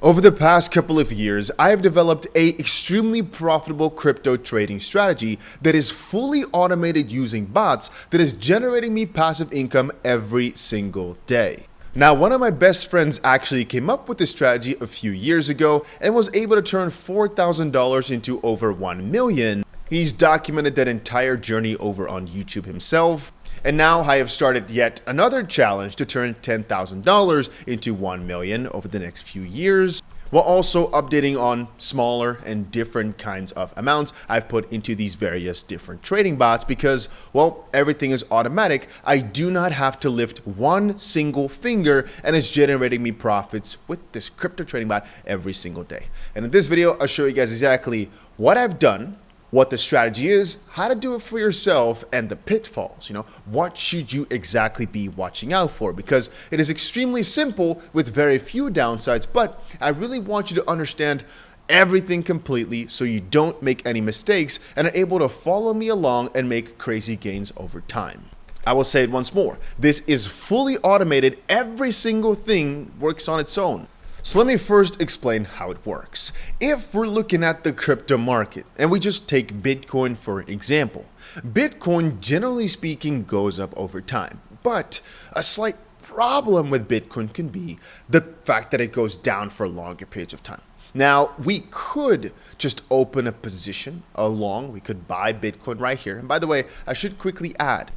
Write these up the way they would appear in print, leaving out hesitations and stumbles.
Over the past couple of years, I have developed an extremely profitable crypto trading strategy that is fully automated using bots that is generating me passive income every single day. Now, one of my best friends actually came up with this strategy a few years ago and was able to turn $4,000 into over 1 million. He's documented that entire journey over on YouTube himself. And now I have started yet another challenge to turn $10,000 into 1 million over the next few years, while also updating on smaller and different kinds of amounts I've put into these various different trading bots because, well, everything is automatic. I do not have to lift one single finger, and it's generating me profits with this crypto trading bot every single day. And in this video, I'll show you guys exactly what I've done, what the strategy is, how to do it for yourself, and the pitfalls. What should you exactly be watching out for? Because it is extremely simple with very few downsides, but I really want you to understand everything completely so you don't make any mistakes and are able to follow me along and make crazy gains over time. I will say it once more. This is fully automated. Every single thing works on its own. So let me first explain how it works. If we're looking at the crypto market, and we just take Bitcoin for example, Bitcoin generally speaking goes up over time, but a slight problem with Bitcoin can be the fact that it goes down for longer periods of time. Now, we could just open a position along, we could buy Bitcoin right here. And by the way, I should quickly add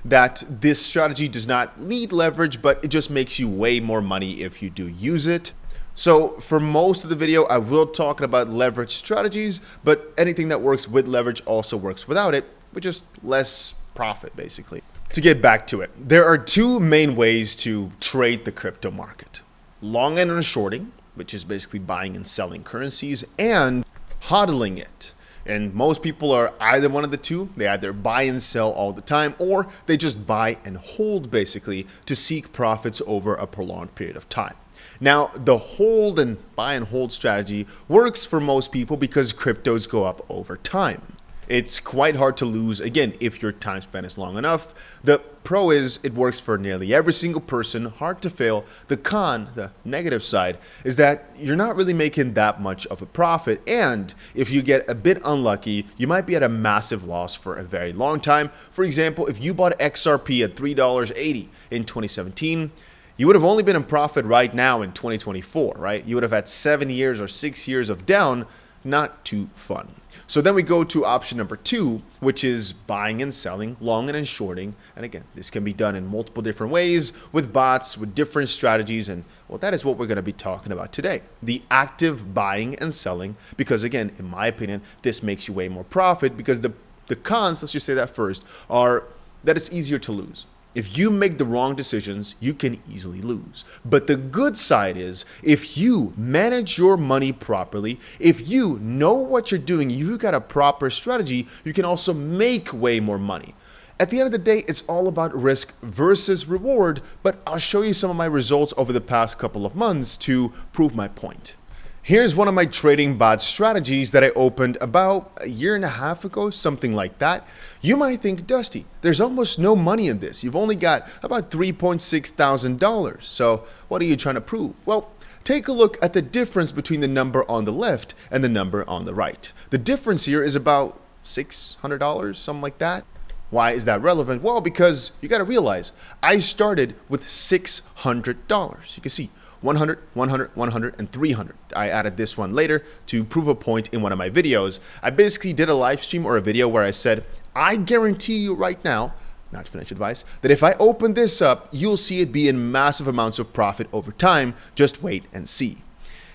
that this strategy does not need leverage, but it just makes you way more money if you do use it. So for most of the video, I will talk about leverage strategies, but anything that works with leverage also works without it, with just less profit basically. To get back to it, there are two main ways to trade the crypto market. Long and shorting, which is basically buying and selling currencies, and hodling it. And most people are either one of the two. They either buy and sell all the time, or they just buy and hold basically to seek profits over a prolonged period of time. Now, the hold and buy and hold strategy works for most people because cryptos go up over time. It's quite hard to lose, again, if your time span is long enough. The pro is it works for nearly every single person, hard to fail. The con, the negative side, is that you're not really making that much of a profit. And if you get a bit unlucky, you might be at a massive loss for a very long time. For example, if you bought XRP at $3.80 in 2017, you would have only been in profit right now in 2024, right? You would have had 7 years or 6 years of down, not too fun. So then we go to option number 2, which is buying and selling, long and shorting. And again, this can be done in multiple different ways with bots, with different strategies. And well, that is what we're going to be talking about today. The active buying and selling, because again, in my opinion, this makes you way more profit because the cons, let's just say that first, are that it's easier to lose. If you make the wrong decisions, you can easily lose. But the good side is if you manage your money properly, if you know what you're doing, you've got a proper strategy, you can also make way more money. At the end of the day, it's all about risk versus reward, but I'll show you some of my results over the past couple of months to prove my point. Here's one of my trading bot strategies that I opened about a year and a half ago, something like that. You might think, Dusty, there's almost no money in this. You've only got about $3.6 thousand. So what are you trying to prove? Well, take a look at the difference between the number on the left and the number on the right. The difference here is about $600, something like that. Why is that relevant? Well, because you got to realize I started with $600. You can see 100, 100, 100, and 300. I added this one later to prove a point in one of my videos. I basically did a live stream or a video where I said, I guarantee you right now, not financial advice, that if I open this up, you'll see it be in massive amounts of profit over time. Just wait and see.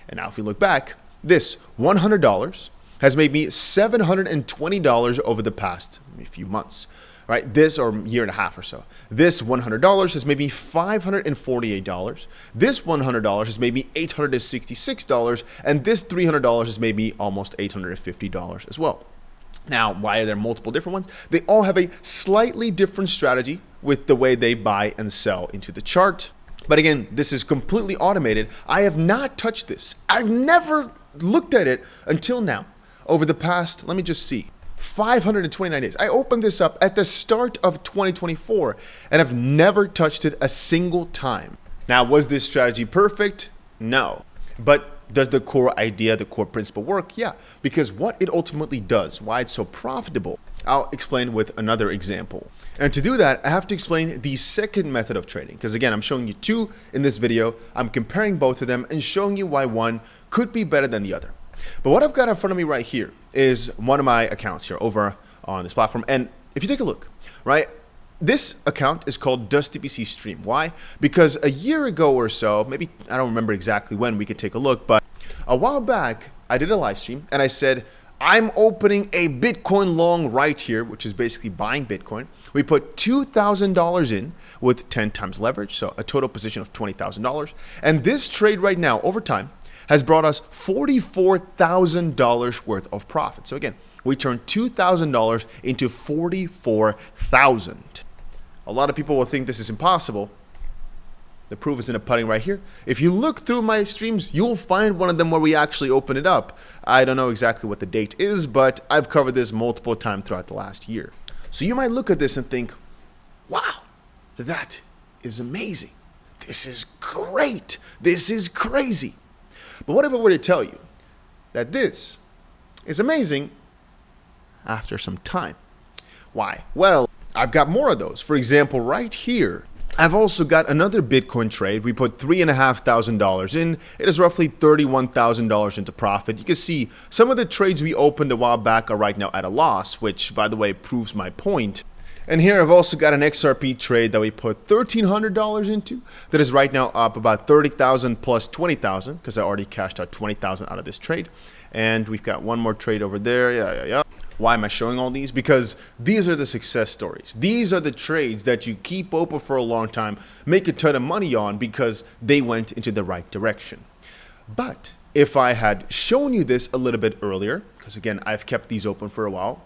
And now if we look back, this $100 has made me $720 over the past few months. Right, this or year and a half or so. This $100 has made me $548. This $100 has made me $866, and this $300 has made me almost $850 as well. Now, why are there multiple different ones? They all have a slightly different strategy with the way they buy and sell into the chart. But again, this is completely automated. I have not touched this. I've never looked at it until now. Over the past, let me just see, 529 days. I opened this up at the start of 2024 and I've never touched it a single time. Now, was this strategy perfect? No. But Does the core idea, the core principle work? Yeah, because what it ultimately does, why it's so profitable, I'll explain with another example. And to do that, I have to explain the second method of trading, because again, I'm showing you two in this video. I'm comparing both of them and showing you why one could be better than the other. But what I've got in front of me right here is one of my accounts here over on this platform. And if you take a look, right, this account is called DustyBC Stream. Why? Because a year ago or so, maybe I don't remember exactly when, we could take a look, but a while back, I did a live stream and I said, I'm opening a Bitcoin long right here, which is basically buying Bitcoin. We put $2,000 in with 10 times leverage, so a total position of $20,000. And this trade right now, over time, has brought us $44,000 worth of profit. So again, we turned $2,000 into $44,000. A lot of people will think this is impossible. The proof is in the pudding right here. If you look through my streams, you'll find one of them where we actually open it up. I don't know exactly what the date is, but I've covered this multiple times throughout the last year. So you might look at this and think, wow, that is amazing. This is great. This is crazy. But what if I were to tell you that this is amazing after some time? Why? Well, I've got more of those. For example, right here, I've also got another Bitcoin trade. We put $3,500 in. It is roughly $31,000 into profit. You can see some of the trades we opened a while back are right now at a loss, which, by the way, proves my point. And here I've also got an XRP trade that we put $1,300 into that is right now up about 30,000 plus 20,000 because I already cashed out 20,000 out of this trade. And we've got one more trade over there. Yeah. Why am I showing all these? Because these are the success stories. These are the trades that you keep open for a long time, make a ton of money on because they went into the right direction. But if I had shown you this a little bit earlier, because again, I've kept these open for a while,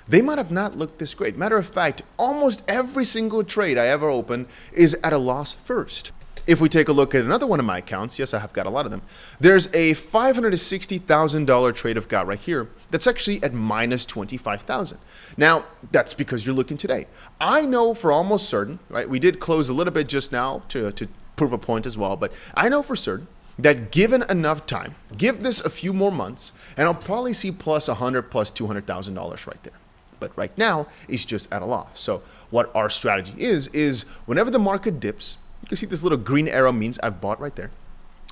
they might have not looked this great. Matter of fact, almost every single trade I ever open is at a loss first. If we take a look at another one of my accounts, yes, I have got a lot of them. There's a $560,000 trade I've got right here that's actually at minus 25,000. Now, that's because you're looking today. I know for almost certain, right? We did close a little bit just now to prove a point as well, but I know for certain that given enough time, give this a few more months, and I'll probably see plus 100, plus $200,000 right there. But right now, it's just at a loss. So what our strategy is whenever the market dips, you can see this little green arrow means I've bought right there.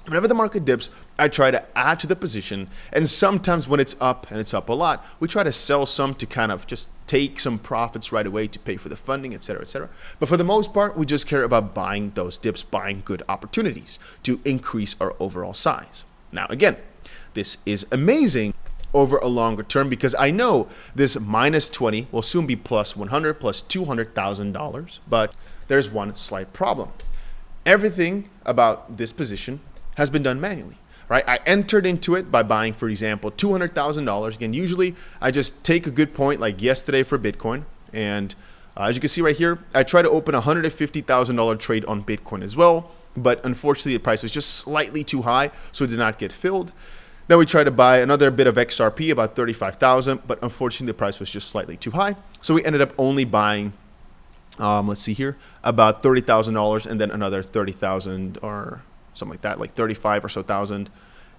Whenever the market dips, I try to add to the position. And sometimes when it's up, and it's up a lot, we try to sell some to kind of just take some profits right away to pay for the funding, etc., etc. But for the most part, we just care about buying those dips, buying good opportunities to increase our overall size. Now, again, this is amazing over a longer term because I know this minus 20 will soon be plus 100, plus $200,000. But there's one slight problem. Everything about this position has been done manually, right? I entered into it by buying, for example, $200,000. Again, usually I just take a good point like yesterday for Bitcoin. And as you can see right here, I try to open a $150,000 trade on Bitcoin as well. But unfortunately, the price was just slightly too high, so it did not get filled. Then we tried to buy another bit of XRP, about 35,000, but unfortunately, the price was just slightly too high. So we ended up only buying let's see here, about $30,000 and then another 30,000 or something like that, like 35 or so thousand.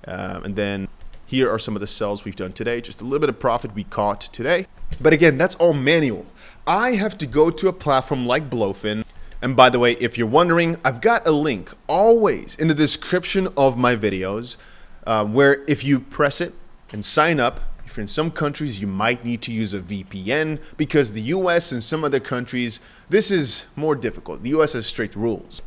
And then here are some of the sells we've done today, just a little bit of profit we caught today. But again, that's all manual. I have to go to a platform like Blowfin. And by the way, if you're wondering, I've got a link always in the description of my videos where if you press it and sign up, if you're in some countries, you might need to use a VPN because the US and some other countries, this is more difficult. The US has strict rules.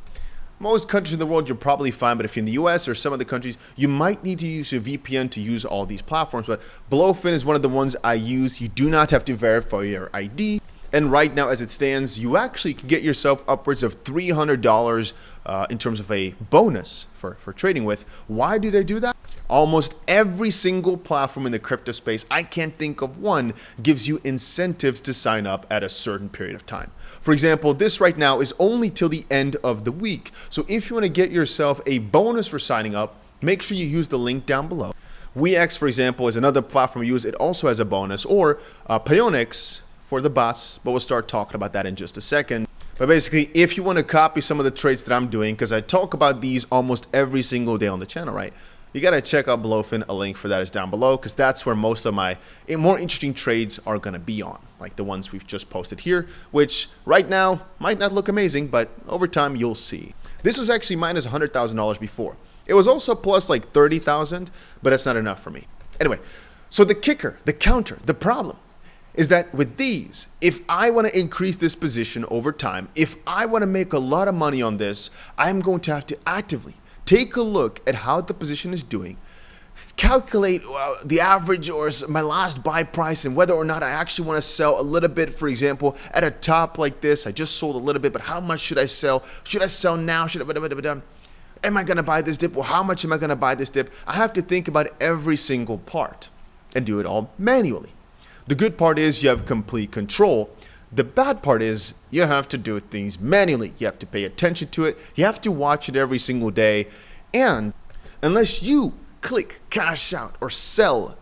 Most countries in the world, you're probably fine, but if you're in the US or some other countries, you might need to use your VPN to use all these platforms. But Blowfin is one of the ones I use. You do not have to verify your ID. And right now, as it stands, you actually can get yourself upwards of $300 in terms of a bonus for trading with. Why did I do that? Almost every single platform in the crypto space, I can't think of one, gives you incentives to sign up at a certain period of time. For example, this right now is only till the end of the week. So if you want to get yourself a bonus for signing up, make sure you use the link down below. WeX, for example, is another platform we use. It also has a bonus, or Pionex for the bots, but we'll start talking about that in just a second. But basically, if you want to copy some of the trades that I'm doing, because I talk about these almost every single day on the channel, right? you got to check out 𝗏𝘂. A link for that is down below because that's where most of my more interesting trades are going to be on, like the ones we've just posted here, which right now might not look amazing, but over time you'll see. This was actually minus $100,000 before. It was also plus like 30,000, but that's not enough for me. Anyway, so the kicker, the counter, the problem is that with these, if I want to increase this position over time, if I want to make a lot of money on this, I'm going to have to actively take a look at how the position is doing, calculate the average or my last buy price and whether or not I actually want to sell a little bit. For example, at a top like this, I just sold a little bit, but how much should I sell? Should I sell now? Am I going to buy this dip? Well, how much am I going to buy this dip? I have to think about every single part and do it all manually. The good part is you have complete control. The bad part is you have to do things manually. You have to pay attention to it. You have to watch it every single day. And unless you click cash out or sell,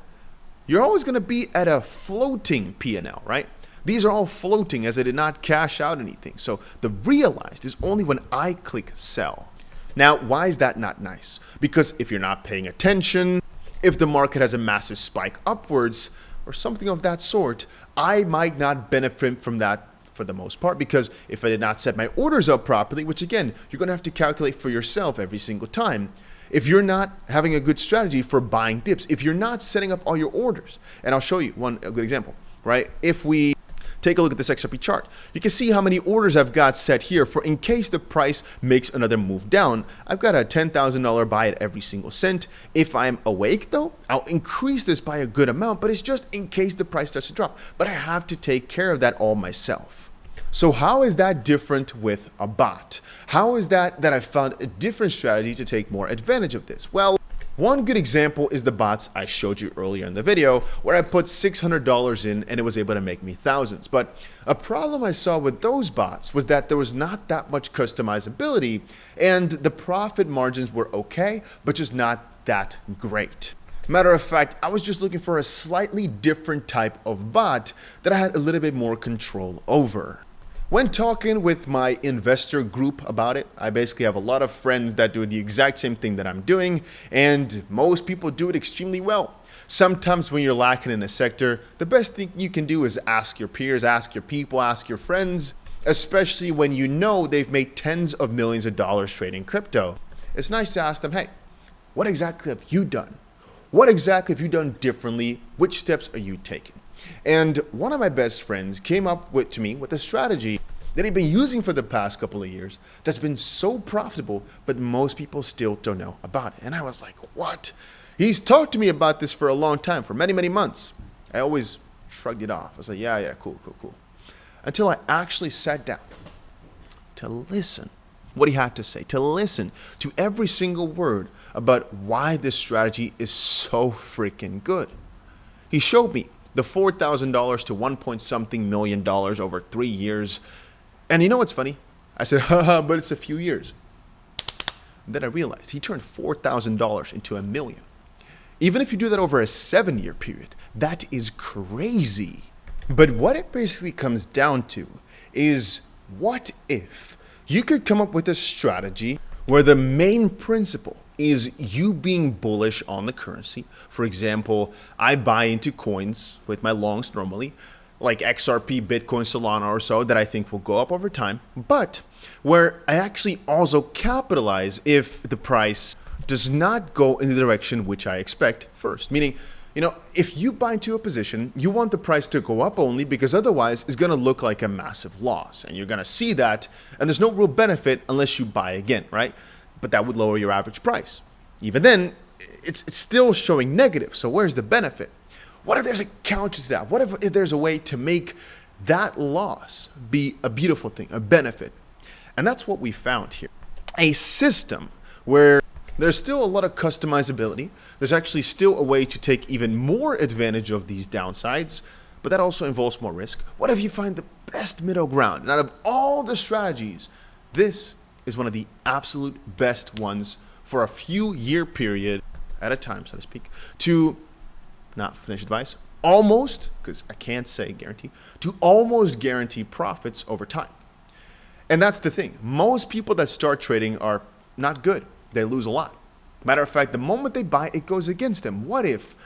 you're always going to be at a floating P&L, right? These are all floating as I did not cash out anything. So the realized is only when I click sell. Now, why is that not nice? Because if you're not paying attention, if the market has a massive spike upwards, or something of that sort, I might not benefit from that for the most part, because if I did not set my orders up properly, which again, you're going to have to calculate for yourself every single time, if you're not having a good strategy for buying dips, if you're not setting up all your orders, and I'll show you a good example, right? If we take a look at this XRP chart, you can see how many orders I've got set here for in case the price makes another move down. I've got a $10,000 buy at every single cent. If I'm awake though, I'll increase this by a good amount, but it's just in case the price starts to drop. But I have to take care of that all myself. So how is that different with a bot? How is that I found a different strategy to take more advantage of this? Well, one good example is the bots I showed you earlier in the video where I put $600 in and it was able to make me thousands. But a problem I saw with those bots was that there was not that much customizability and the profit margins were okay, but just not that great. Matter of fact, I was just looking for a slightly different type of bot that I had a little bit more control over. When talking with my investor group about it, I basically have a lot of friends that do the exact same thing that I'm doing, and most people do it extremely well. Sometimes when you're lacking in a sector, the best thing you can do is ask your peers, ask your people, ask your friends, especially when you know they've made tens of millions of dollars trading crypto. It's nice to ask them, hey, what exactly have you done? What exactly have you done differently? Which steps are you taking? And one of my best friends came up to me with a strategy that he'd been using for the past couple of years that's been so profitable, but most people still don't know about it. And I was like, what? He's talked to me about this for a long time, for many, many months. I always shrugged it off. I was like, yeah, cool. Until I actually sat down to listen what he had to say, to listen to every single word about why this strategy is so freaking good. He showed me the $4,000 to $1.something million over 3 years. And you know what's funny? I said, haha, but it's a few years. Then I realized he turned $4,000 into $1 million. Even if you do that over a 7-year period, that is crazy. But what it basically comes down to is, what if you could come up with a strategy where the main principle is you being bullish on the currency? For example, I buy into coins with my longs normally, like XRP, Bitcoin, Solana or so, that I think will go up over time, but where I actually also capitalize if the price does not go in the direction which I expect first. Meaning, if you buy into a position, you want the price to go up only because otherwise it's going to look like a massive loss. And you're going to see that, and there's no real benefit unless you buy again, right? But that would lower your average price. Even then, it's still showing negative. So where's the benefit? What if there's a counter to that? What if there's a way to make that loss be a beautiful thing, a benefit? And that's what we found here. A system where there's still a lot of customizability. There's actually still a way to take even more advantage of these downsides, but that also involves more risk. What if you find the best middle ground? And out of all the strategies, this is one of the absolute best ones for a few year period at a time, so to speak, to not finish advice, almost, because I can't say guarantee, to almost guarantee profits over time. And that's the thing. Most people that start trading are not good. They lose a lot. Matter of fact, the moment they buy, it goes against them. What if,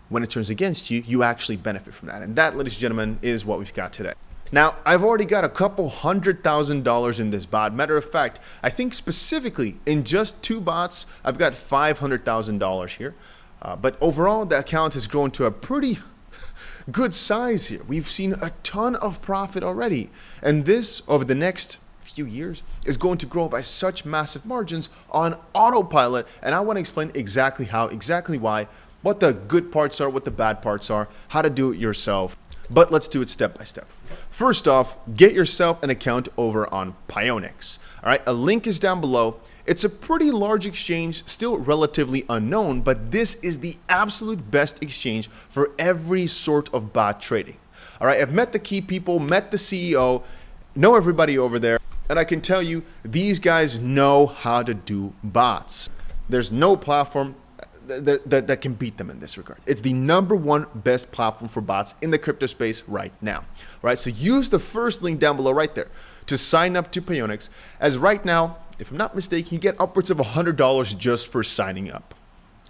when it turns against you, you actually benefit from that? And that, ladies and gentlemen, is what we've got today. Now, I've already got a couple $100,000 in this bot. Matter of fact, I think specifically in just 2 bots, I've got $500,000 here. But overall, the account has grown to a pretty good size here. We've seen a ton of profit already. And this, over the next few years, is going to grow by such massive margins on autopilot. And I want to explain exactly how, exactly why, what the good parts are, what the bad parts are, how to do it yourself. But let's do it step by step. First off, get yourself an account over on Pionex. All right, a link is down below. It's a pretty large exchange, still relatively unknown, but this is the absolute best exchange for every sort of bot trading. All right, I've met the key people, met the CEO, know everybody over there, and I can tell you these guys know how to do bots. There's no platform that can beat them in this regard. It's the #1 best platform for bots in the crypto space right now. Right, so use the first link down below right there to sign up to Pionex, as right now, if I'm not mistaken, you get upwards of $100 just for signing up.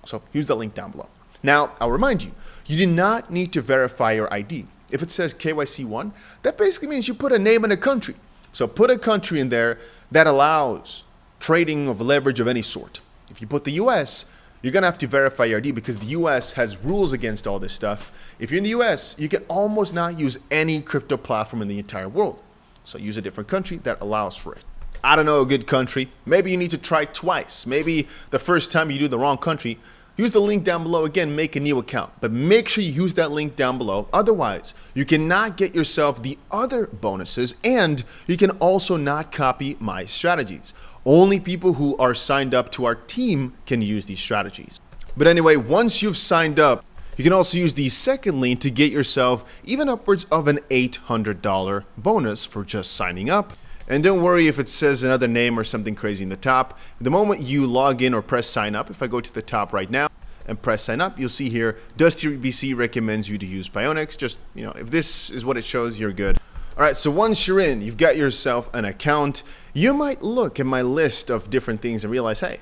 So use that link down below. Now, I'll remind you, you do not need to verify your ID. If it says KYC1, that basically means you put a name and a country. So put a country in there that allows trading of leverage of any sort. If you put the US, you're going to have to verify your ID because the US has rules against all this stuff. If you're in the US, you can almost not use any crypto platform in the entire world. So use a different country that allows for it. I don't know a good country. Maybe you need to try twice. Maybe the first time you do the wrong country, use the link down below again, make a new account. But make sure you use that link down below. Otherwise, you cannot get yourself the other bonuses, and you can also not copy my strategies. Only people who are signed up to our team can use these strategies. But anyway, once you've signed up, you can also use the second link to get yourself even upwards of an $800 bonus for just signing up. And don't worry if it says another name or something crazy in the top. The moment you log in or press sign up, if I go to the top right now and press sign up, you'll see here, DustyBC recommends you to use Pionex. Just, if this is what it shows, you're good. All right, so once you're in, you've got yourself an account, you might look at my list of different things and realize, hey,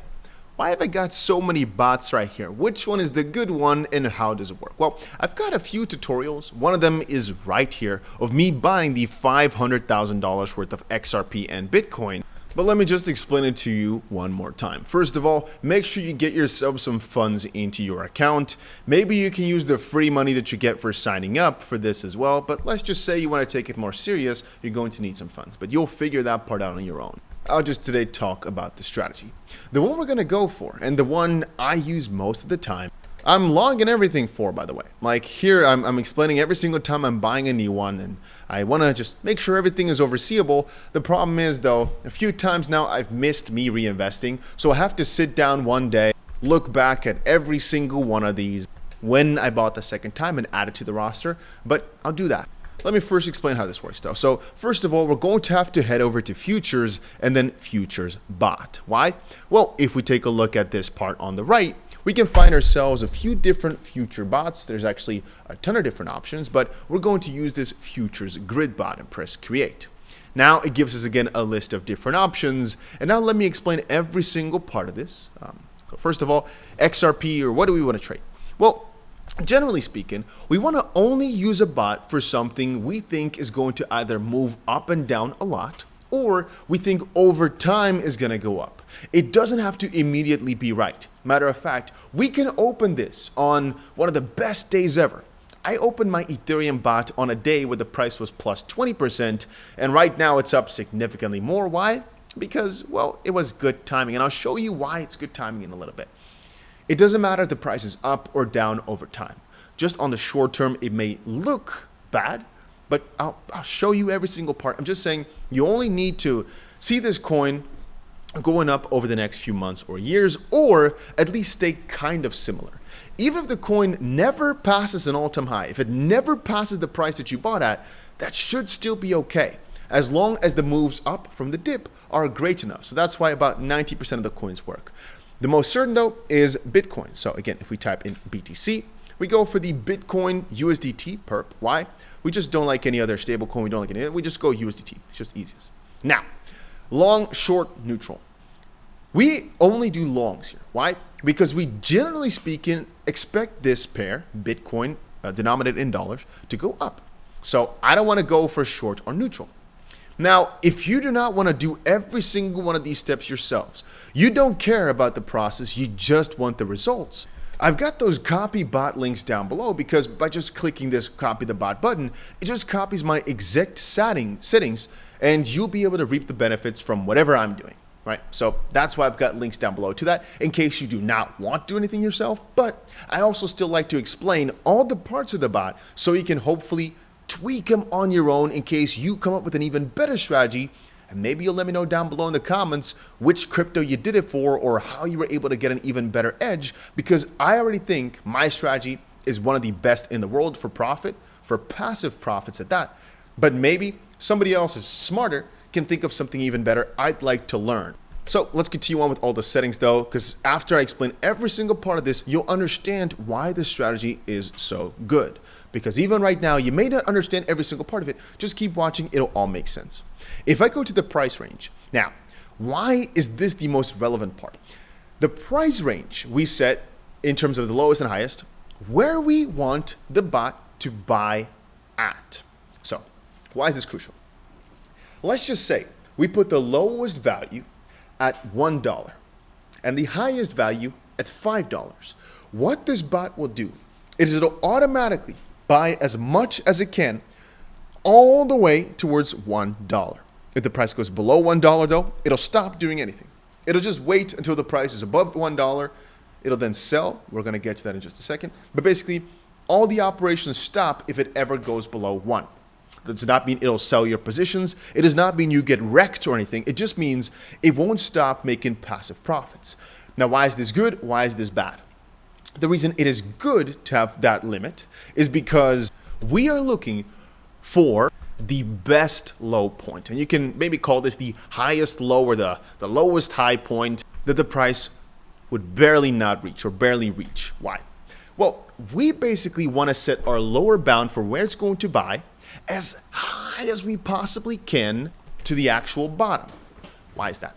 why have I got so many bots right here? Which one is the good one and how does it work? Well, I've got a few tutorials. One of them is right here of me buying the $500,000 worth of XRP and Bitcoin. But let me just explain it to you one more time. First of all, make sure you get yourself some funds into your account. Maybe you can use the free money that you get for signing up for this as well. But let's just say you want to take it more serious, you're going to need some funds. But you'll figure that part out on your own. I'll just today talk about the strategy. The one we're going to go for, and the one I use most of the time, I'm logging everything for, by the way. Like here, I'm explaining every single time I'm buying a new one, and I want to just make sure everything is overseeable. The problem is, though, a few times now I've missed me reinvesting, so I have to sit down one day, look back at every single one of these when I bought the second time and add it to the roster, but I'll do that. Let me first explain how this works though. So first of all, we're going to have to head over to futures and then futures bot. Why? Well, if we take a look at this part on the right, we can find ourselves a few different future bots. There's actually a ton of different options, but we're going to use this futures grid bot and press create. Now it gives us again a list of different options. And now let me explain every single part of this. So first of all, XRP, or what do we want to trade? Well, generally speaking, we want to only use a bot for something we think is going to either move up and down a lot, or we think over time is going to go up. It doesn't have to immediately be right. Matter of fact, we can open this on one of the best days ever. I opened my Ethereum bot on a day where the price was plus 20%, and right now it's up significantly more. Why? Because, well, it was good timing, and I'll show you why it's good timing in a little bit. It doesn't matter if the price is up or down over time. Just on the short term, it may look bad, but I'll show you every single part. I'm just saying you only need to see this coin going up over the next few months or years, or at least stay kind of similar. Even if the coin never passes an all-time high, if it never passes the price that you bought at, that should still be okay, as long as the moves up from the dip are great enough. So that's why about 90% of the coins work. The most certain though is Bitcoin. So again, if we type in BTC, we go for the Bitcoin USDT perp. Why? We just don't like any other stable coin. We don't like any other. We just go USDT. It's just easiest. Now, long, short, neutral. We only do longs here. Why? Because we generally speaking expect this pair, Bitcoin denominated in dollars, to go up. So I don't want to go for short or neutral. Now, if you do not want to do every single one of these steps yourselves, you don't care about the process, you just want the results, I've got those copy bot links down below, because by just clicking this copy the bot button, it just copies my exact settings and you'll be able to reap the benefits from whatever I'm doing, right? So that's why I've got links down below to that in case you do not want to do anything yourself. But I also still like to explain all the parts of the bot so you can hopefully tweak them on your own in case you come up with an even better strategy. And maybe you'll let me know down below in the comments which crypto you did it for or how you were able to get an even better edge, because I already think my strategy is one of the best in the world for profit, for passive profits at that. But maybe somebody else is smarter, can think of something even better. I'd like to learn. So let's continue on with all the settings though, because after I explain every single part of this, you'll understand why this strategy is so good. Because even right now, you may not understand every single part of it. Just keep watching, it'll all make sense. If I go to the price range, now, why is this the most relevant part? The price range we set in terms of the lowest and highest, where we want the bot to buy at. So, why is this crucial? Let's just say we put the lowest value at $1 and the highest value at $5. What this bot will do is it'll automatically buy as much as it can all the way towards $1. If the price goes below $1 though, it'll stop doing anything. It'll just wait until the price is above $1. It'll then sell. We're going to get to that in just a second. But basically, all the operations stop if it ever goes below 1. That does not mean it'll sell your positions. It does not mean you get wrecked or anything. It just means it won't stop making passive profits. Now, why is this good? Why is this bad? The reason it is good to have that limit is because we are looking for the best low point. And you can maybe call this the highest low or the lowest high point that the price would barely not reach or barely reach. Why? Well, we basically want to set our lower bound for where it's going to buy as high as we possibly can to the actual bottom. Why is that?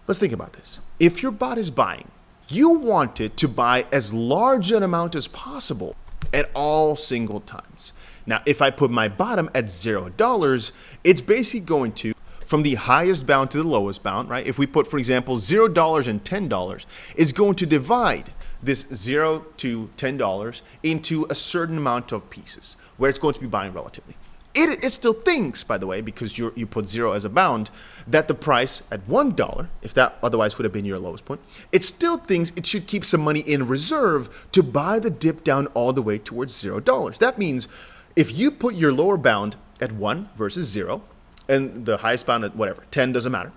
Let's think about this. If your bot is buying, you want it to buy as large an amount as possible at all single times. Now, if I put my bottom at $0, it's basically going to, from the highest bound to the lowest bound, right? If we put, for example, $0 and $10, it's going to divide this $0 to $10 into a certain amount of pieces where it's going to be buying relatively. It still thinks, by the way, because you put 0 as a bound, that the price at $1, if that otherwise would have been your lowest point, it still thinks it should keep some money in reserve to buy the dip down all the way towards $0. That means if you put your lower bound at 1 versus 0, and the highest bound at whatever, 10 doesn't matter,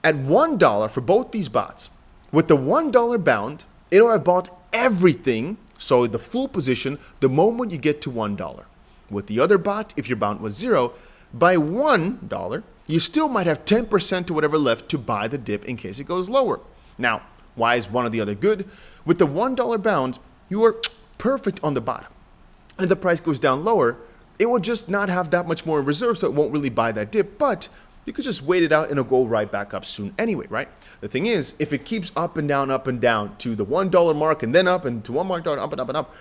at $1 for both these bots, with the $1 bound, it'll have bought everything, so the full position, the moment you get to $1. With the other bot, if your bound was 0, by $1, you still might have 10% or whatever left to buy the dip in case it goes lower. Now, why is one or the other good? With the $1 bound, you are perfect on the bottom. And if the price goes down lower, it will just not have that much more in reserve, so it won't really buy that dip, but you could just wait it out and it'll go right back up soon anyway, right? The thing is, if it keeps up and down to the $1 mark and then up and to $1 mark, up and up and up,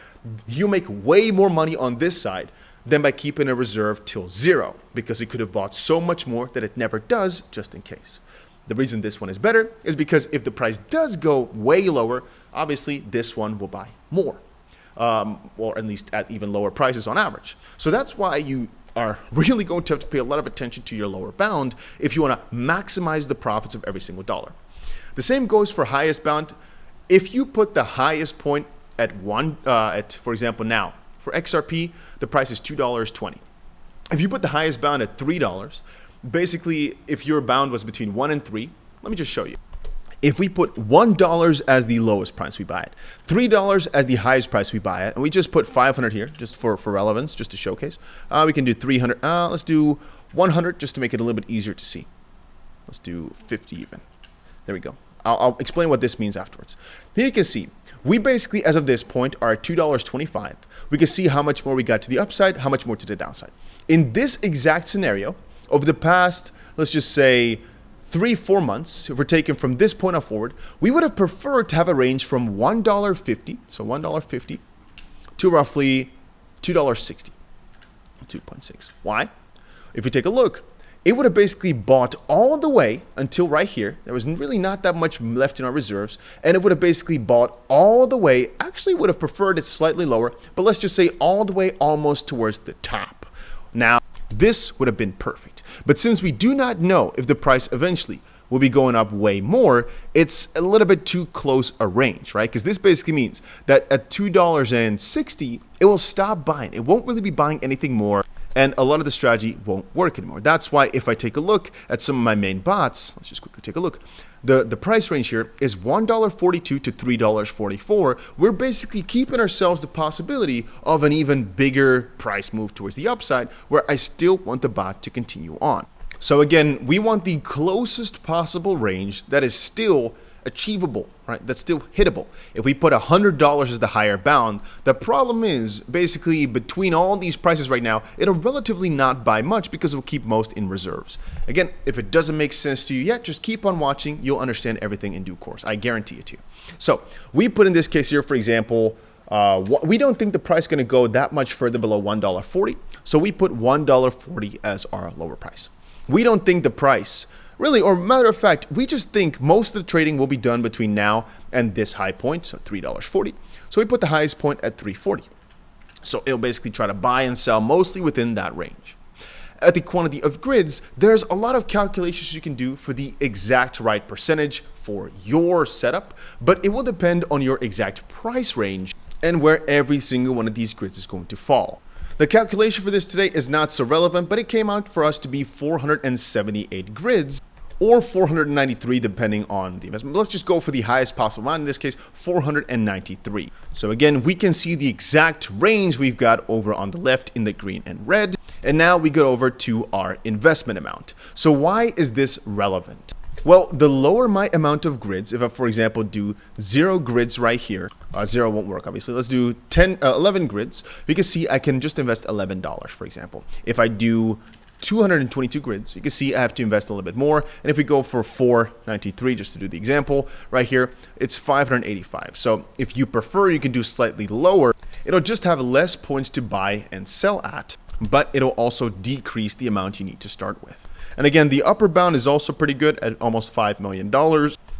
you make way more money on this side than by keeping a reserve till 0, because it could have bought so much more that it never does, just in case. The reason this one is better is because if the price does go way lower, obviously this one will buy more, or at least at even lower prices on average. So that's why you are really going to have to pay a lot of attention to your lower bound if you want to maximize the profits of every single dollar. The same goes for highest bound. If you put the highest point at for example, now, for XRP, the price is $2.20. If you put the highest bound at $3, basically, if your bound was between 1 and 3, let me just show you. If we put $1 as the lowest price we buy it, $3 as the highest price we buy it, and we just put 500 here, just for relevance, just to showcase, we can do 300. Let's do 100 just to make it a little bit easier to see. Let's do 50 even. There we go. I'll explain what this means afterwards. Here you can see, we basically, as of this point, are at $2.25. We can see how much more we got to the upside, how much more to the downside. In this exact scenario, over the past, let's just say, 3-4 months, if we're taking from this point on forward, we would have preferred to have a range from $1.50, so $1.50 to roughly $2.60, 2.6. Why? If we take a look, it would have basically bought all the way until right here. There was really not that much left in our reserves, and it would have basically bought all the way. Actually would have preferred it slightly lower, but let's just say all the way almost towards the top. Now, this would have been perfect. But since we do not know if the price eventually will be going up way more, it's a little bit too close a range, right? Because this basically means that at $2.60, it will stop buying. It won't really be buying anything more, and a lot of the strategy won't work anymore. That's why if I take a look at some of my main bots, let's just quickly take a look. The price range here is $1.42 to $3.44. We're basically keeping ourselves the possibility of an even bigger price move towards the upside, where I still want the bot to continue on. So again, we want the closest possible range that is still achievable, right? That's still hittable. If we put $100 as the higher bound, the problem is basically between all these prices right now, it'll relatively not buy much because it'll keep most in reserves. Again, if it doesn't make sense to you yet, just keep on watching. You'll understand everything in due course. I guarantee it to you. So we put in this case here, for example, we don't think the price is going to go that much further below $1.40. So we put $1.40 as our lower price. We don't think the price really, or matter of fact, we just think most of the trading will be done between now and this high point, so $3.40. So we put the highest point at $3.40. So it'll basically try to buy and sell mostly within that range. At the quantity of grids, there's a lot of calculations you can do for the exact right percentage for your setup, but it will depend on your exact price range and where every single one of these grids is going to fall. The calculation for this today is not so relevant, but it came out for us to be 478 grids, or 493 depending on the investment. But let's just go for the highest possible amount, in this case 493. So again, we can see the exact range we've got over on the left in the green and red. And now we go over to our investment amount. So why is this relevant? Well, the lower my amount of grids, if I, for example, do 0 grids right here, 0 won't work, obviously. Let's do 11 grids. You can see I can just invest $11, for example. If I do 222 grids, you can see I have to invest a little bit more. And if we go for 493, just to do the example, right here, it's 585. So if you prefer, you can do slightly lower. It'll just have less points to buy and sell at, but it'll also decrease the amount you need to start with. And again, the upper bound is also pretty good at almost $5 million,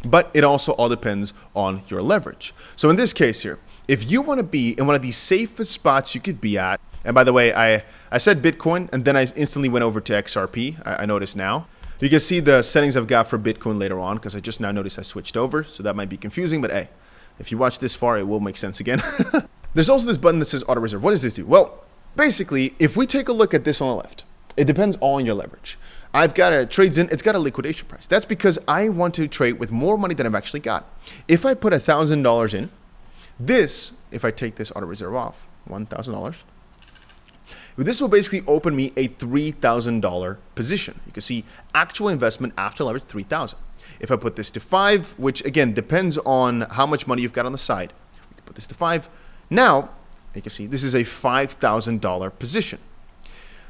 but it also all depends on your leverage. So in this case here, if you want to be in one of the safest spots you could be at, and by the way, I said Bitcoin, and then I instantly went over to XRP, I noticed now. You can see the settings I've got for Bitcoin later on, because I just now noticed I switched over, so that might be confusing, but hey, if you watch this far, it will make sense again. There's also this button that says auto reserve. What does this do? Well, basically, if we take a look at this on the left, it depends all on your leverage. I've got a trades in, it's got a liquidation price. That's because I want to trade with more money than I've actually got. If I put $1,000 in, this, if I take this auto reserve off, $1,000, this will basically open me a $3,000 position. You can see actual investment after leverage, $3,000. If I put this to 5, which again depends on how much money you've got on the side, we can put this to 5. Now, you can see this is a $5,000 position.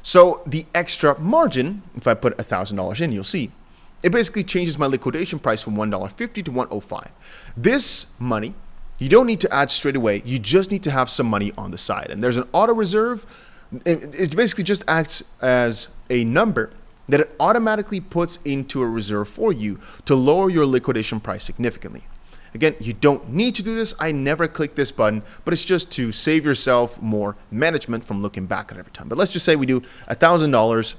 So the extra margin, if I put $1,000 in, you'll see, it basically changes my liquidation price from $1.50 to $1.05. This money, you don't need to add straight away. You just need to have some money on the side. And there's an auto reserve. It basically just acts as a number that it automatically puts into a reserve for you to lower your liquidation price significantly. Again, you don't need to do this. I never click this button, but it's just to save yourself more management from looking back at every time. But let's just say we do $1,000.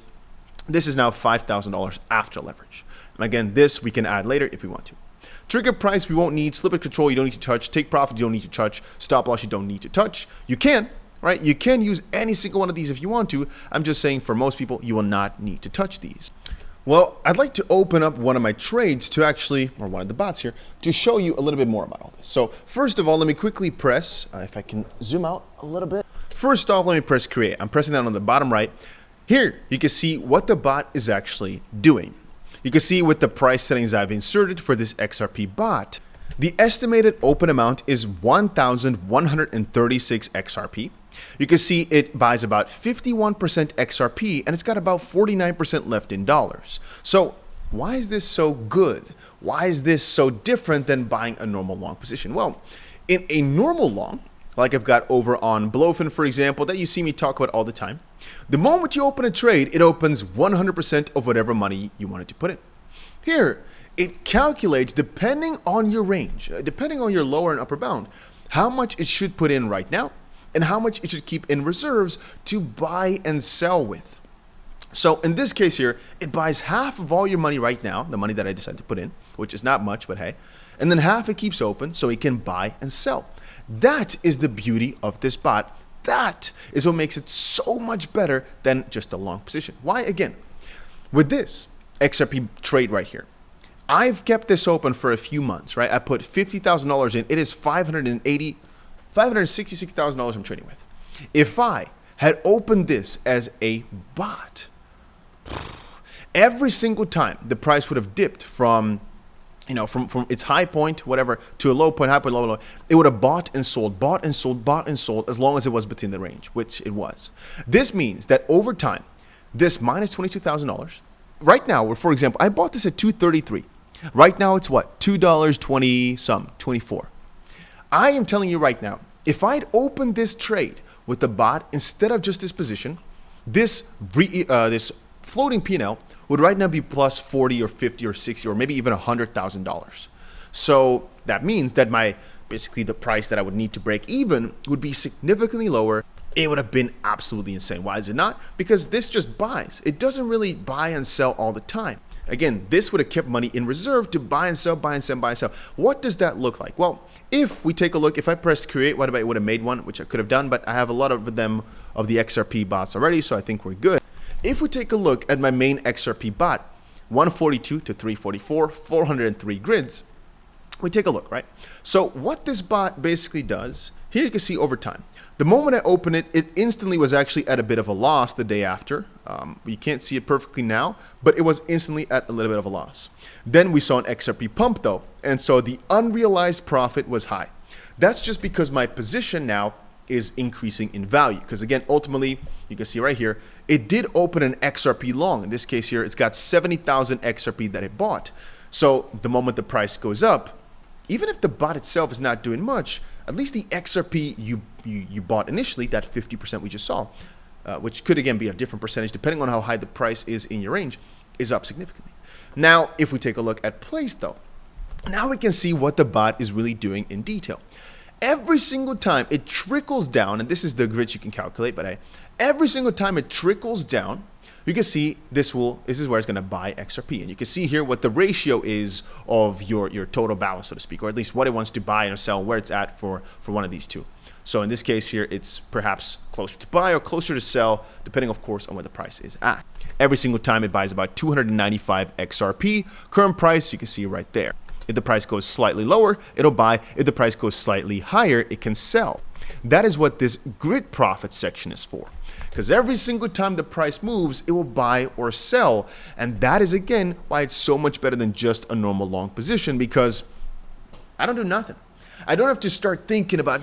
This is now $5,000 after leverage. And again, this we can add later if we want to. Trigger price, we won't need. Slippage control, you don't need to touch. Take profit, you don't need to touch. Stop loss, you don't need to touch. You can, right? You can use any single one of these if you want to. I'm just saying for most people, you will not need to touch these. Well, I'd like to open up one of my trades to actually, or one of the bots here, to show you a little bit more about all this. So first of all, let me quickly press, if I can zoom out a little bit. First off, let me press create. I'm pressing that on the bottom right. Here, you can see what the bot is actually doing. You can see with the price settings I've inserted for this XRP bot, the estimated open amount is 1,136 XRP. You can see it buys about 51% XRP and it's got about 49% left in dollars. So why is this so good? Why is this so different than buying a normal long position? Well, in a normal long, like I've got over on 𝗏𝗏, for example, that you see me talk about all the time, the moment you open a trade, it opens 100% of whatever money you wanted to put in. Here, it calculates, depending on your range, depending on your lower and upper bound, how much it should put in right now and how much it should keep in reserves to buy and sell with. So in this case here, it buys half of all your money right now, the money that I decided to put in, which is not much, but hey, and then half it keeps open so it can buy and sell. That is the beauty of this bot. That is what makes it so much better than just a long position. Why? Again, with this XRP trade right here, I've kept this open for a few months, right? I put $50,000 in. It is $566,000 I'm trading with. If I had opened this as a bot, every single time the price would have dipped from its high point, whatever, to a low point, high point, low, low, it would have bought and sold, bought and sold, bought and sold, as long as it was between the range, which it was. This means that over time, this minus $22,000, right now, for example, I bought this at $2.33. Right now, it's what? $2.20-24. I am telling you right now, if I'd opened this trade with the bot instead of just this position, this floating P&L would right now be plus 40 or 50 or 60 or maybe even $100,000. So that means that basically the price that I would need to break even would be significantly lower. It would have been absolutely insane. Why is it not? Because this just buys. It doesn't really buy and sell all the time. Again, this would have kept money in reserve to buy and sell, buy and sell, buy and sell. What does that look like? Well, if we take a look, if I pressed create, what about it would have made one, which I could have done, but I have a lot of them of the XRP bots already, so I think we're good. If we take a look at my main XRP bot, 142 to 344, 403 grids, we take a look, right? So what this bot basically does, here you can see over time. The moment I open it, it instantly was actually at a bit of a loss the day after. You can't see it perfectly now, but it was instantly at a little bit of a loss. Then we saw an XRP pump though, and so the unrealized profit was high. That's just because my position now is increasing in value. Because again, ultimately, you can see right here, it did open an XRP long. In this case here, it's got 70,000 XRP that it bought. So the moment the price goes up, even if the bot itself is not doing much, at least the XRP you bought initially, that 50% we just saw, which could again be a different percentage depending on how high the price is in your range, is up significantly. Now, if we take a look at place though, now we can see what the bot is really doing in detail. Every single time it trickles down, and this is the grid you can calculate, but every single time it trickles down, you can see this is where it's going to buy XRP. And you can see here what the ratio is of your total balance, so to speak, or at least what it wants to buy or sell, where it's at for one of these two. So in this case here, it's perhaps closer to buy or closer to sell, depending, of course, on where the price is at. Every single time it buys about 295 XRP. Current price, you can see right there. If the price goes slightly lower, it'll buy. If the price goes slightly higher, it can sell. That is what this grid profit section is for. Because every single time the price moves, it will buy or sell. And that is, again, why it's so much better than just a normal long position, because I don't do nothing. I don't have to start thinking about,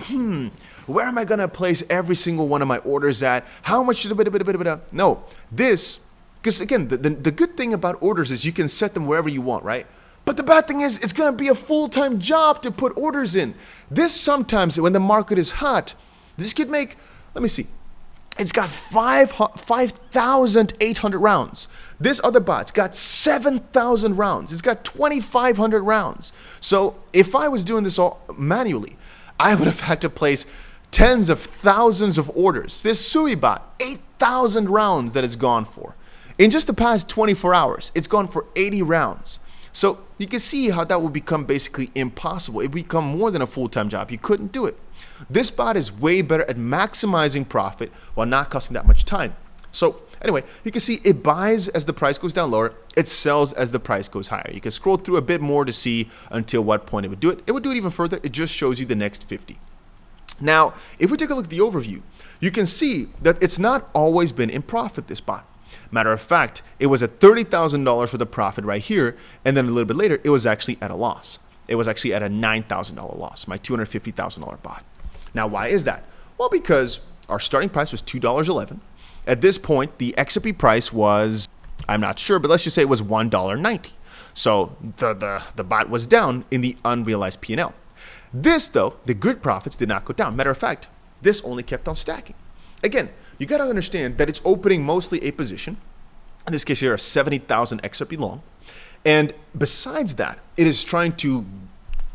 where am I going to place every single one of my orders at? How much should I... No, because again, the good thing about orders is you can set them wherever you want, right? But the bad thing is it's going to be a full-time job to put orders in. This sometimes, when the market is hot, this could make, let me see, it's got 5,800 rounds. This other bot's got 7,000 rounds. It's got 2,500 rounds. So if I was doing this all manually, I would have had to place tens of thousands of orders. This SUI bot, 8,000 rounds that it's gone for. In just the past 24 hours, it's gone for 80 rounds. So you can see how that would become basically impossible. It would become more than a full-time job. You couldn't do it. This bot is way better at maximizing profit while not costing that much time. So anyway, you can see it buys as the price goes down lower. It sells as the price goes higher. You can scroll through a bit more to see until what point it would do it. It would do it even further. It just shows you the next 50. Now, if we take a look at the overview, you can see that it's not always been in profit, this bot. Matter of fact, it was at $30,000 for the profit right here, and then a little bit later, it was actually at a loss. It was actually at a $9,000 loss, my $250,000 bot. Now, why is that? Well, because our starting price was $2.11. At this point, the XRP price was, I'm not sure, but let's just say it was $1.90. So the bot was down in the unrealized P&L. This, though, the grid profits did not go down. Matter of fact, this only kept on stacking. Again, you got to understand that it's opening mostly a position. In this case here, a 70,000 XRP long. And besides that, it is trying to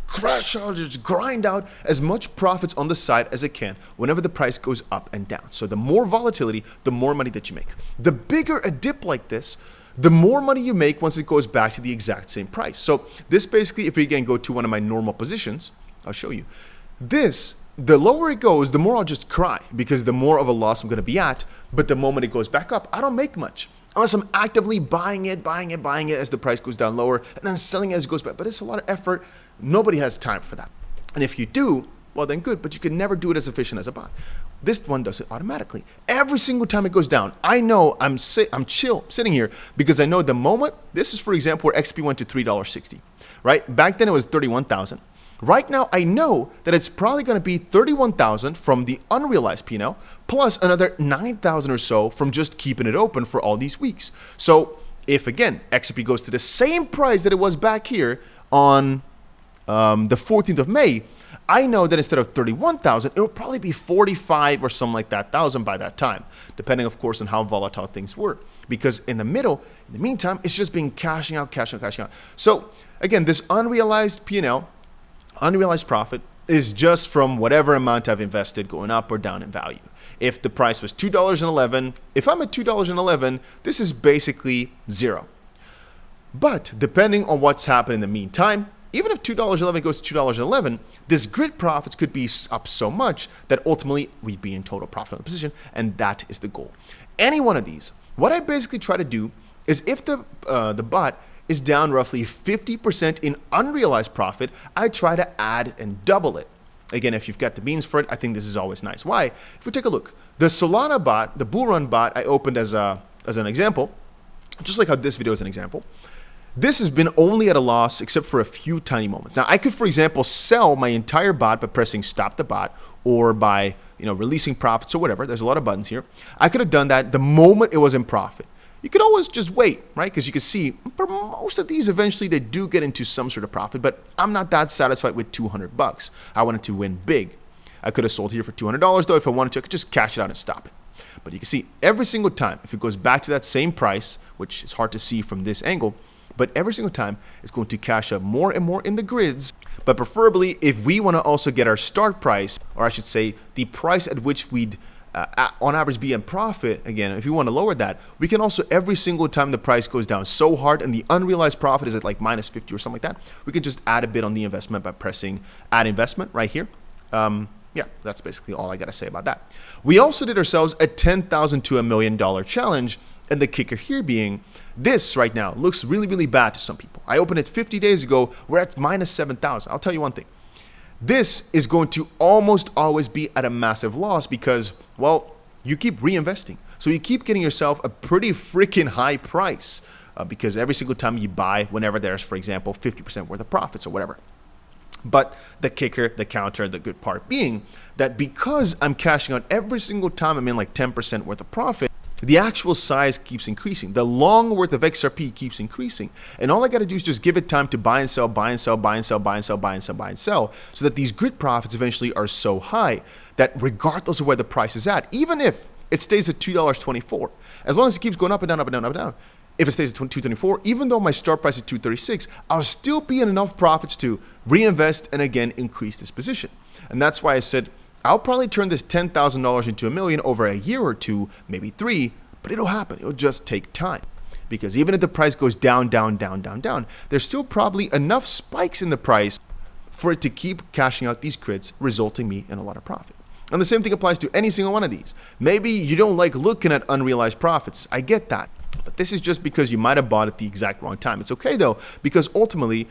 crash out, just grind out as much profits on the side as it can whenever the price goes up and down. So the more volatility, the more money that you make. The bigger a dip like this, the more money you make once it goes back to the exact same price. So this basically, if we again go to one of my normal positions, I'll show you. This, the lower it goes, the more I'll just cry because the more of a loss I'm going to be at. But the moment it goes back up, I don't make much. Unless I'm actively buying it as the price goes down lower and then selling it as it goes back. But it's a lot of effort. Nobody has time for that. And if you do, well then good, but you can never do it as efficient as a bot. This one does it automatically. Every single time it goes down, I know I'm chill sitting here because I know the moment, this is for example where XP went to $3.60, right? Back then it was 31,000. Right now, I know that it's probably going to be 31,000 from the unrealized P&L plus another 9,000 or so from just keeping it open for all these weeks. So if again, XRP goes to the same price that it was back here on the 14th of May, I know that instead of 31,000, it will probably be 45 or something like that thousand by that time, depending of course on how volatile things were. Because in the meantime, it's just been cashing out. So again, this unrealized P&L, unrealized profit is just from whatever amount I've invested going up or down in value. If the price was $2.11, if I'm at $2.11, this is basically zero. But depending on what's happened in the meantime, even if $2.11 goes to $2.11, this grid profits could be up so much that ultimately we'd be in total profit on the position, and that is the goal. Any one of these, what I basically try to do is if the bot is down roughly 50% in unrealized profit, I try to add and double it. Again, if you've got the means for it, I think this is always nice. Why? If we take a look, the Solana bot, the bull run bot, I opened as an example, just like how this video is an example. This has been only at a loss except for a few tiny moments. Now, I could, for example, sell my entire bot by pressing stop the bot or by releasing profits or whatever. There's a lot of buttons here. I could have done that the moment it was in profit. You could always just wait, right? Because you can see for most of these, eventually they do get into some sort of profit, but I'm not that satisfied with 200 bucks. I wanted to win big. I could have sold here for $200 though. If I wanted to, I could just cash it out and stop it. But you can see every single time, if it goes back to that same price, which is hard to see from this angle, but every single time it's going to cash up more and more in the grids. But preferably if we want to also get our start price, or I should say the price at which we'd on average be in profit, again, if you want to lower that, we can also every single time the price goes down so hard and the unrealized profit is at like minus 50 or something like that, we can just add a bit on the investment by pressing add investment right here. Yeah, that's basically all I got to say about that. We also did ourselves a $10,000 to $1 million challenge. And the kicker here being, this right now looks really, really bad to some people. I opened it 50 days ago. We're at minus 7,000. I'll tell you one thing. This is going to almost always be at a massive loss because, well, you keep reinvesting. So you keep getting yourself a pretty freaking high price because every single time you buy, whenever there's, for example, 50% worth of profits or whatever. But the kicker, the counter, the good part being that because I'm cashing out every single time I'm in like 10% worth of profit, the actual size keeps increasing. The long worth of XRP keeps increasing. And all I got to do is just give it time to buy and sell, buy and sell, buy and sell, buy and sell, buy and sell, buy and sell, so that these grid profits eventually are so high that regardless of where the price is at, even if it stays at $2.24, as long as it keeps going up and down, up and down, up and down, if it stays at $2.24, even though my start price is $2.36, I'll still be in enough profits to reinvest and again increase this position. And that's why I said, I'll probably turn this $10,000 into $1 million over a year or two, maybe 3, but it'll happen. It'll just take time. Because even if the price goes down, down, down, down, down, there's still probably enough spikes in the price for it to keep cashing out these crits, resulting me in a lot of profit. And the same thing applies to any single one of these. Maybe you don't like looking at unrealized profits. I get that. But this is just because you might have bought at the exact wrong time. It's okay though, because ultimately,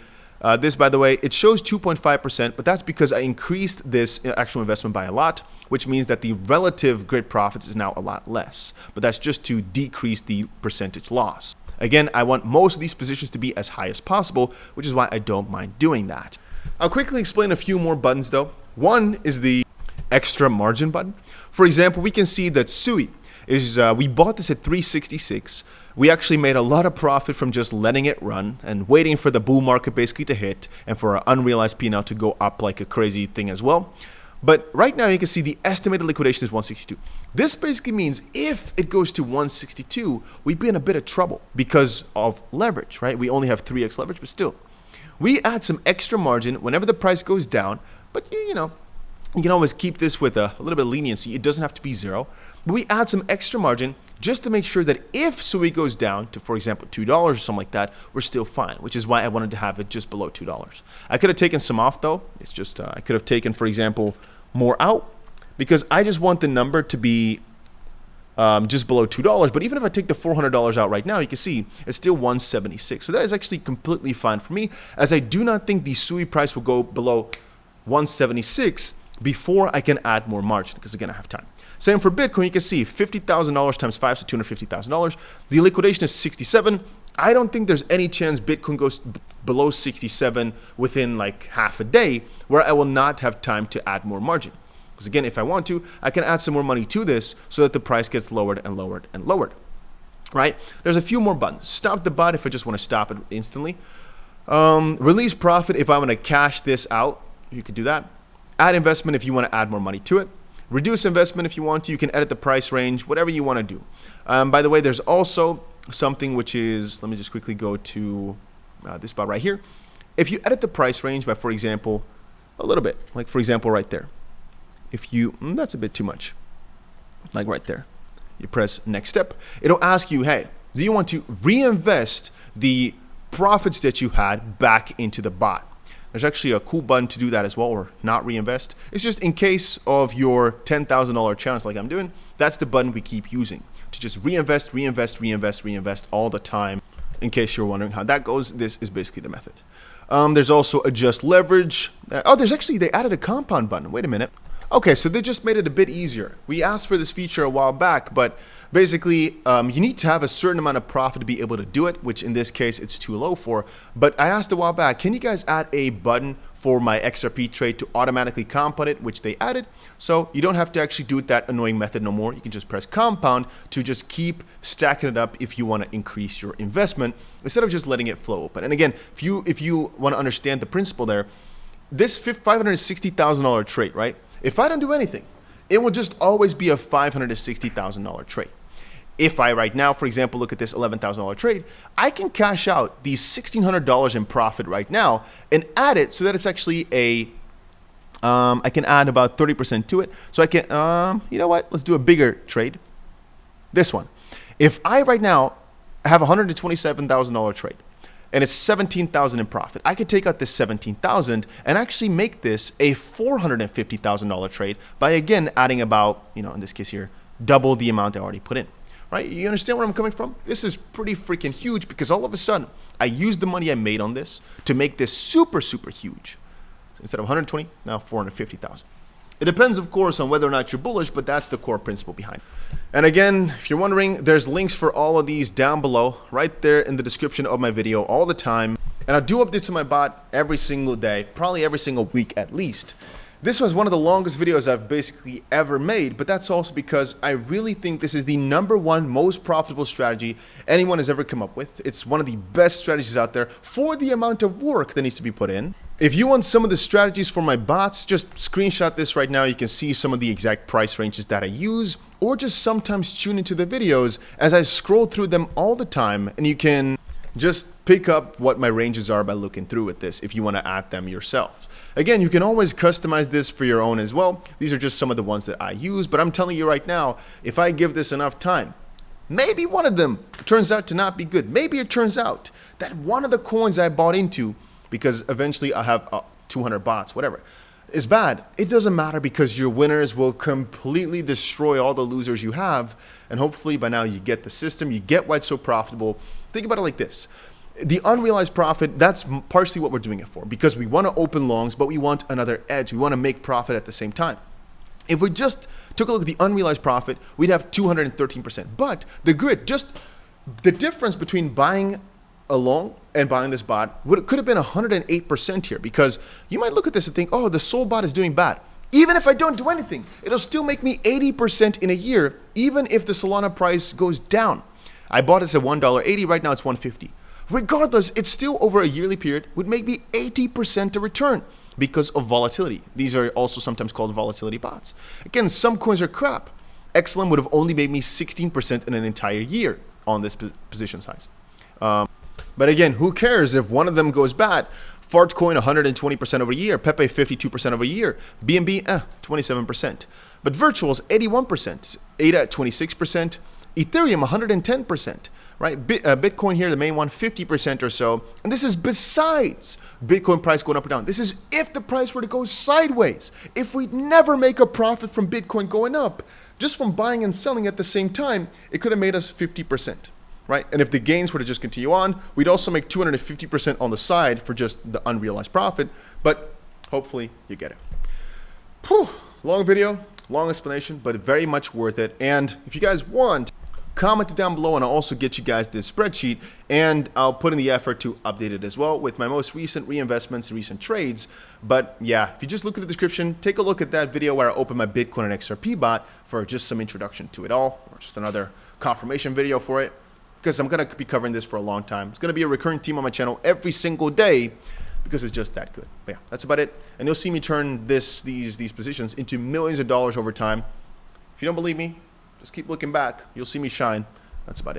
this, by the way, it shows 2.5%, but that's because I increased this actual investment by a lot, which means that the relative grid profits is now a lot less. But that's just to decrease the percentage loss. Again, I want most of these positions to be as high as possible, which is why I don't mind doing that. I'll quickly explain a few more buttons though. One is the extra margin button. For example, we can see that SUI is we bought this at 366. We actually made a lot of profit from just letting it run and waiting for the bull market basically to hit and for our unrealized P&L to go up like a crazy thing as well. But right now you can see the estimated liquidation is 162. This basically means if it goes to 162, we'd be in a bit of trouble because of leverage, right? We only have 3x leverage, but still. We add some extra margin whenever the price goes down, but you know, you can always keep this with a little bit of leniency. It doesn't have to be 0. But we add some extra margin just to make sure that if SUI goes down to, for example, $2 or something like that, we're still fine, which is why I wanted to have it just below $2. I could have taken some off though. It's just, I could have taken, for example, more out because I just want the number to be just below $2. But even if I take the $400 out right now, you can see it's still 176. So that is actually completely fine for me, as I do not think the SUI price will go below 176 before I can add more margin, because again, I have time. Same for Bitcoin. You can see $50,000 times 5, so $250,000. The liquidation is 67. I don't think there's any chance Bitcoin goes below 67 within like half a day, where I will not have time to add more margin. Because again, if I want to, I can add some more money to this so that the price gets lowered and lowered and lowered, right? There's a few more buttons. Stop the bot if I just want to stop it instantly. Release profit if I want to cash this out, you could do that. Add investment if you want to add more money to it. Reduce investment if you want to. You can edit the price range, whatever you want to do. By the way, there's also something which is, let me just quickly go to this bot right here. If you edit the price range by, for example, a little bit, like for example right there. If you, that's a bit too much, like right there. You press next step. It'll ask you, hey, do you want to reinvest the profits that you had back into the bot? There's actually a cool button to do that as well, or not reinvest. It's just in case of your $10,000 challenge like I'm doing, that's the button we keep using to just reinvest, reinvest, reinvest, reinvest all the time. In case you're wondering how that goes, this is basically the method. There's also adjust leverage. Oh, there's actually, they added a compound button. Wait a minute. Okay, so they just made it a bit easier. We asked for this feature a while back, but basically you need to have a certain amount of profit to be able to do it, which in this case it's too low for. But I asked a while back, can you guys add a button for my XRP trade to automatically compound it, which they added. So you don't have to actually do it that annoying method no more. You can just press compound to just keep stacking it up if you want to increase your investment instead of just letting it flow open. And again, if you want to understand the principle there, this $560,000 trade, right? If I don't do anything, it will just always be a $560,000 trade. If I right now, for example, look at this $11,000 trade, I can cash out these $1,600 in profit right now and add it so that it's actually a, I can add about 30% to it. So I can, you know what, let's do a bigger trade. This one. If I right now have a $127,000 trade, and it's 17,000 in profit, I could take out this 17,000 and actually make this a $450,000 trade by again adding about, you know, in this case here, double the amount I already put in, right? You understand where I'm coming from? This is pretty freaking huge because all of a sudden I used the money I made on this to make this super, super huge. So instead of 120, now 450,000. It depends, of course, on whether or not you're bullish, but that's the core principle behind it. And again, if you're wondering, there's links for all of these down below, right there in the description of my video all the time. And I do updates to my bot every single day, probably every single week at least. This was one of the longest videos I've basically ever made, but that's also because I really think this is the #1 most profitable strategy anyone has ever come up with. It's one of the best strategies out there for the amount of work that needs to be put in. If you want some of the strategies for my bots, just screenshot this right now. You can see some of the exact price ranges that I use, or just sometimes tune into the videos as I scroll through them all the time, and you can just pick up what my ranges are by looking through at this if you want to add them yourself. Again, you can always customize this for your own as well. These are just some of the ones that I use, but I'm telling you right now, if I give this enough time, maybe one of them turns out to not be good. Maybe it turns out that one of the coins I bought into, because eventually I have 200 bots, whatever, is bad. It doesn't matter because your winners will completely destroy all the losers you have. And hopefully by now you get the system, you get why it's so profitable. Think about it like this. The unrealized profit, that's partially what we're doing it for, because we want to open longs, but we want another edge. We want to make profit at the same time. If we just took a look at the unrealized profit, we'd have 213%. But the grid, just the difference between buying a long and buying this bot could have been 108% here, because you might look at this and think, oh, the SOL bot is doing bad. Even if I don't do anything, it'll still make me 80% in a year, even if the Solana price goes down. I bought this at $1.80, right now it's $1.50. Regardless, it's still over a yearly period would make me 80% a return because of volatility. These are also sometimes called volatility bots. Again, some coins are crap. XLM would have only made me 16% in an entire year on this position size. But again, who cares if one of them goes bad? Fartcoin 120% over a year, Pepe 52% over a year, BNB 27%. But virtuals 81%, ADA 26%, Ethereum 110%, right? Bitcoin here, the main one, 50% or so. And this is besides Bitcoin price going up or down. This is if the price were to go sideways. If we never make a profit from Bitcoin going up, just from buying and selling at the same time, it could have made us 50%. Right? And if the gains were to just continue on, we'd also make 250% on the side for just the unrealized profit. But hopefully you get it. Whew. Long video, long explanation, but very much worth it. And if you guys want, comment it down below and I'll also get you guys this spreadsheet, and I'll put in the effort to update it as well with my most recent reinvestments and recent trades. But yeah, if you just look at the description, take a look at that video where I open my Bitcoin and XRP bot for just some introduction to it all, or just another confirmation video for it. Because I'm going to be covering this for a long time. It's going to be a recurring theme on my channel every single day because it's just that good. But yeah, that's about it. And you'll see me turn these positions into millions of dollars over time. If you don't believe me, just keep looking back. You'll see me shine. That's about it.